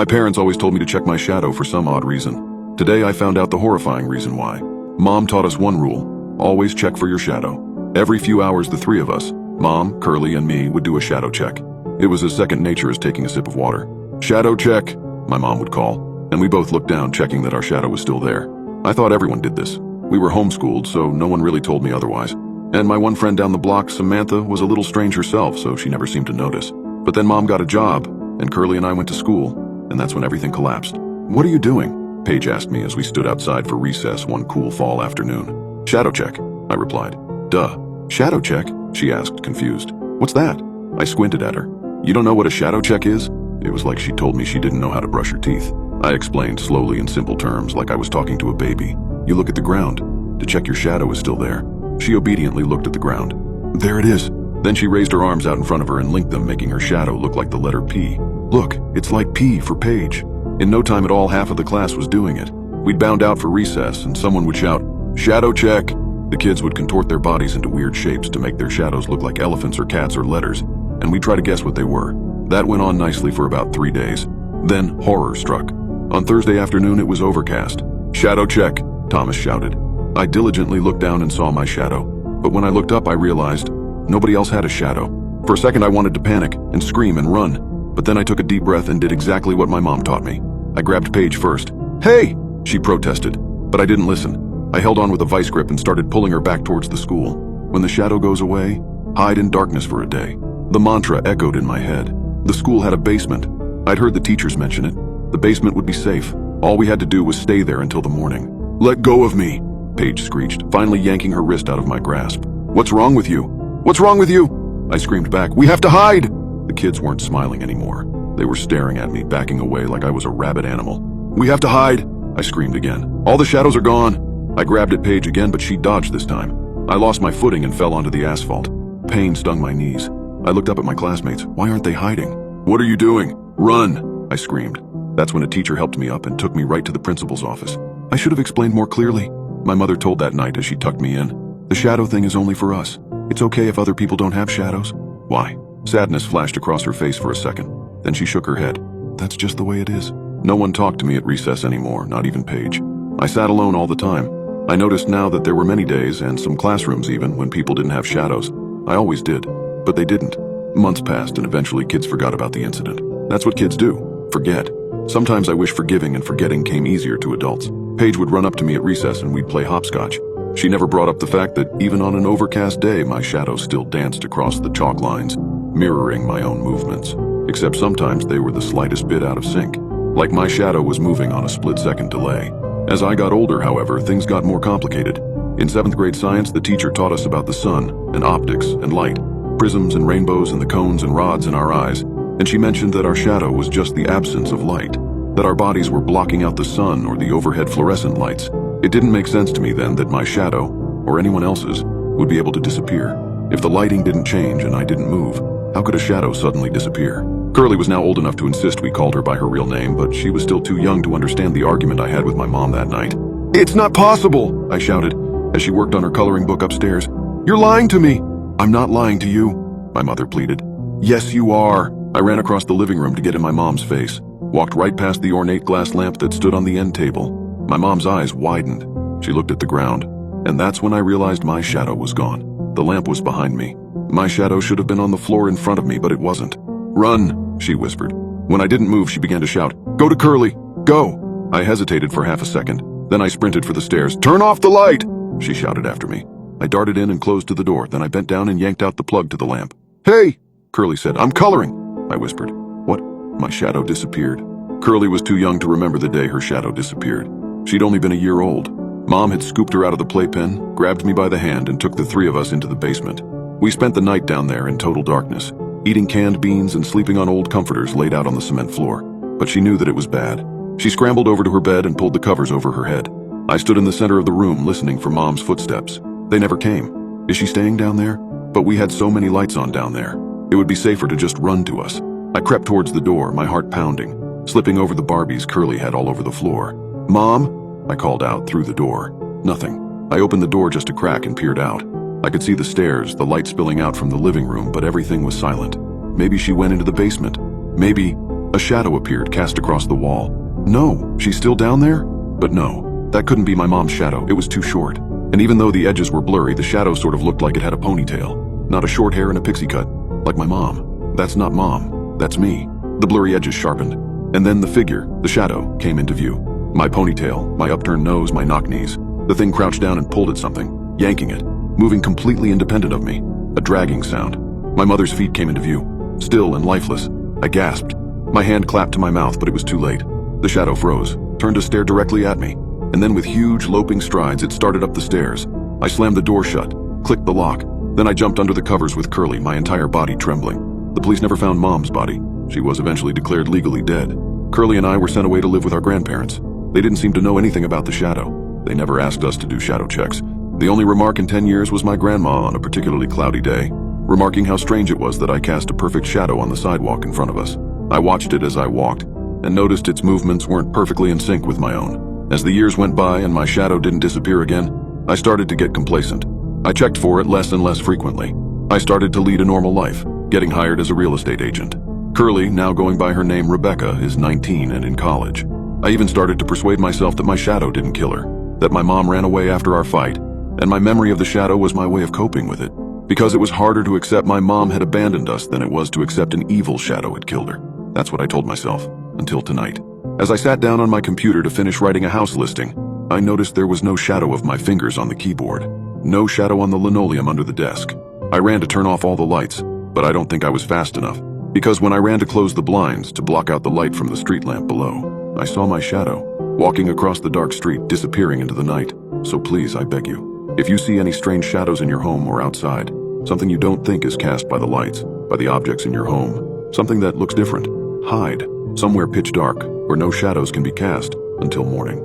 My parents always told me to check my shadow for some odd reason. Today I found out the horrifying reason why. Mom taught us one rule: always check for your shadow. Every few hours, the three of us, Mom, Curly, and me, would do a shadow check. It was as second nature as taking a sip of water. "Shadow check," my mom would call, and we both looked down, checking that our shadow was still there. I thought everyone did this. We were homeschooled, so no one really told me otherwise. And my one friend down the block, Samantha, was a little strange herself, so she never seemed to notice. But then Mom got a job, and Curly and I went to school, and that's when everything collapsed. "What are you doing?" Paige asked me as we stood outside for recess one cool fall afternoon. "Shadow check," I replied. "Duh. Shadow check?" she asked, confused. "What's that?" I squinted at her. "You don't know what a shadow check is?" It was like she told me she didn't know how to brush her teeth. I explained slowly in simple terms, like I was talking to a baby. "You look at the ground to check your shadow is still there." She obediently looked at the ground. "There it is." Then she raised her arms out in front of her and linked them, making her shadow look like the letter P. "Look, it's like P for Paige." In no time at all, half of the class was doing it. We'd bound out for recess, and someone would shout, "Shadow check!" The kids would contort their bodies into weird shapes to make their shadows look like elephants or cats or letters, and we'd try to guess what they were. That went on nicely for about 3 days. Then horror struck. On Thursday afternoon, it was overcast. "Shadow check!" Thomas shouted. I diligently looked down and saw my shadow, but when I looked up, I realized nobody else had a shadow. For a second, I wanted to panic and scream and run, but then I took a deep breath and did exactly what my mom taught me. I grabbed Paige first. "Hey!" she protested, but I didn't listen. I held on with a vice grip and started pulling her back towards the school. When the shadow goes away, hide in darkness for a day. The mantra echoed in my head. The school had a basement. I'd heard the teachers mention it. The basement would be safe. All we had to do was stay there until the morning. "Let go of me!" Paige screeched, finally yanking her wrist out of my grasp. "What's wrong with you? What's wrong with you?" I screamed back. "We have to hide!" The kids weren't smiling anymore. They were staring at me, backing away like I was a rabid animal. "We have to hide!" I screamed again. "All the shadows are gone!" I grabbed at Paige again, but she dodged this time. I lost my footing and fell onto the asphalt. Pain stung my knees. I looked up at my classmates. Why aren't they hiding? "What are you doing? Run!" I screamed. That's when a teacher helped me up and took me right to the principal's office. I should have explained more clearly. My mother told that night as she tucked me in. "The shadow thing is only for us. It's okay if other people don't have shadows." "Why?" Sadness flashed across her face for a second. Then she shook her head. "That's just the way it is." No one talked to me at recess anymore, not even Paige. I sat alone all the time. I noticed now that there were many days, and some classrooms even, when people didn't have shadows. I always did, but they didn't. Months passed, and eventually kids forgot about the incident. That's what kids do. Forget. Sometimes I wish forgiving and forgetting came easier to adults. Paige would run up to me at recess and we'd play hopscotch. She never brought up the fact that even on an overcast day, my shadow still danced across the chalk lines, mirroring my own movements. Except sometimes they were the slightest bit out of sync. Like my shadow was moving on a split-second delay. As I got older, however, things got more complicated. In 7th grade science, the teacher taught us about the sun, and optics, and light, prisms and rainbows and the cones and rods in our eyes, and she mentioned that our shadow was just the absence of light, that our bodies were blocking out the sun or the overhead fluorescent lights. It didn't make sense to me then that my shadow, or anyone else's, would be able to disappear. If the lighting didn't change and I didn't move, how could a shadow suddenly disappear? Curly was now old enough to insist we called her by her real name, but she was still too young to understand the argument I had with my mom that night. "It's not possible!" I shouted, as she worked on her coloring book upstairs. "You're lying to me!" "I'm not lying to you," my mother pleaded. "Yes, you are." I ran across the living room to get in my mom's face, walked right past the ornate glass lamp that stood on the end table. My mom's eyes widened. She looked at the ground, and that's when I realized my shadow was gone. The lamp was behind me. My shadow should have been on the floor in front of me, but it wasn't. "Run," she whispered. When I didn't move, she began to shout, "Go to Curly! Go!" I hesitated for half a second. Then I sprinted for the stairs. "Turn off the light!" she shouted after me. I darted in and closed to the door. Then I bent down and yanked out the plug to the lamp. "Hey!" Curly said. "I'm coloring," I whispered. "What?" My shadow disappeared. Curly was too young to remember the day her shadow disappeared. She'd only been a year old. Mom had scooped her out of the playpen, grabbed me by the hand, and took the three of us into the basement. We spent the night down there in total darkness, eating canned beans and sleeping on old comforters laid out on the cement floor. But she knew that it was bad. She scrambled over to her bed and pulled the covers over her head. I stood in the center of the room listening for Mom's footsteps. They never came. Is she staying down there? But we had so many lights on down there. It would be safer to just run to us. I crept towards the door, my heart pounding, slipping over the Barbies Curly had all over the floor. "Mom?" I called out through the door. Nothing. I opened the door just a crack and peered out. I could see the stairs, the light spilling out from the living room, but everything was silent. Maybe she went into the basement. Maybe... A shadow appeared, cast across the wall. No, she's still down there? But no, that couldn't be my mom's shadow. It was too short. And even though the edges were blurry, the shadow sort of looked like it had a ponytail. Not a short hair and a pixie cut, like my mom. That's not mom. That's me. The blurry edges sharpened. And then the figure, the shadow, came into view. My ponytail, my upturned nose, my knock knees. The thing crouched down and pulled at something, yanking it, moving completely independent of me. A dragging sound. My mother's feet came into view, still and lifeless. I gasped. My hand clapped to my mouth, but it was too late. The shadow froze, turned to stare directly at me, and then with huge loping strides it started up the stairs. I slammed the door shut, clicked the lock. Then I jumped under the covers with Curly, my entire body trembling. The police never found Mom's body. She was eventually declared legally dead. Curly and I were sent away to live with our grandparents. They didn't seem to know anything about the shadow. They never asked us to do shadow checks. The only remark in 10 years was my grandma on a particularly cloudy day, remarking how strange it was that I cast a perfect shadow on the sidewalk in front of us. I watched it as I walked, and noticed its movements weren't perfectly in sync with my own. As the years went by and my shadow didn't disappear again, I started to get complacent. I checked for it less and less frequently. I started to lead a normal life, getting hired as a real estate agent. Curly, now going by her name Rebecca, is 19 and in college. I even started to persuade myself that my shadow didn't kill her, that my mom ran away after our fight, and my memory of the shadow was my way of coping with it, because it was harder to accept my mom had abandoned us than it was to accept an evil shadow had killed her. That's what I told myself, until tonight. As I sat down on my computer to finish writing a house listing, I noticed there was no shadow of my fingers on the keyboard, no shadow on the linoleum under the desk. I ran to turn off all the lights, but I don't think I was fast enough, because when I ran to close the blinds to block out the light from the street lamp below, I saw my shadow, walking across the dark street, disappearing into the night. So please, I beg you, if you see any strange shadows in your home or outside, something you don't think is cast by the lights, by the objects in your home, something that looks different, hide, somewhere pitch dark, where no shadows can be cast until morning.